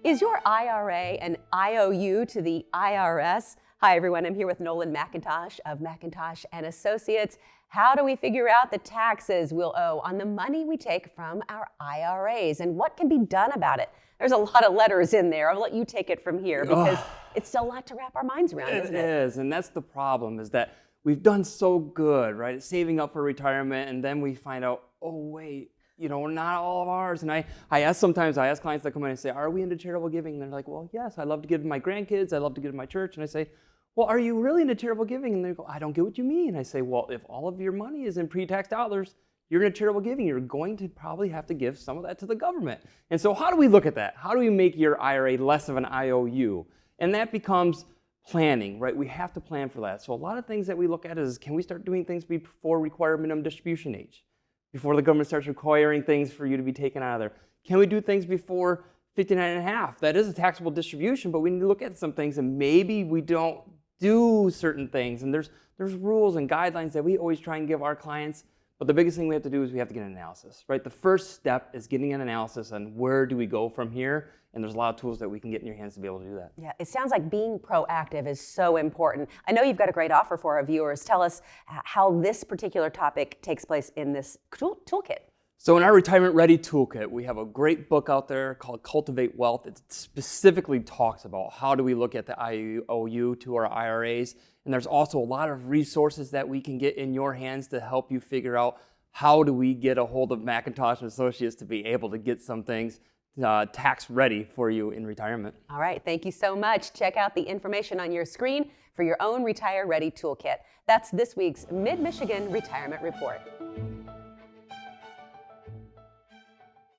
Is your IRA an IOU to the IRS? Hi everyone, I'm here with Nolan McIntosh of McIntosh and Associates. How do we figure out the taxes we'll owe on the money we take from our IRAs, and what can be done about it? There's a lot of letters in there. I'll let you take it from here because it's still a lot to wrap our minds around, isn't it? It is, and that's the problem, is that we've done so good, right, saving up for retirement, and then we find out, oh wait, not all of ours. And I ask clients that come in and say, are we into charitable giving? And they're like, well, yes, I love to give to my grandkids, I love to give to my church. And I say, well, are you really into charitable giving? And they go, I don't get what you mean. I say, well, if all of your money is in pre-tax dollars, you're into charitable giving, you're going to probably have to give some of that to the government. And so how do we look at that? How do we make your IRA less of an IOU? And that becomes planning, right? We have to plan for that. So a lot of things that we look at is, can we start doing things before required minimum distribution age? Before the government starts requiring things for you to be taken out of there? Can we do things before 59 and a half? That is a taxable distribution, but we need to look at some things, and maybe we don't do certain things. And there's rules and guidelines that we always try and give our clients. But the biggest thing we have to do is we have to get an analysis, right? The first step is getting an analysis on where do we go from here, and there's a lot of tools that we can get in your hands to be able to do that. Yeah, it sounds like being proactive is so important. I know you've got a great offer for our viewers. Tell us how this particular topic takes place in this toolkit. So in our Retirement Ready Toolkit, we have a great book out there called Cultivate Wealth. It specifically talks about how do we look at the IOU to our IRAs. And there's also a lot of resources that we can get in your hands to help you figure out how do we get a hold of McIntosh and Associates to be able to get some things tax ready for you in retirement. All right, thank you so much. Check out the information on your screen for your own Retire Ready Toolkit. That's this week's Mid-Michigan Retirement Report.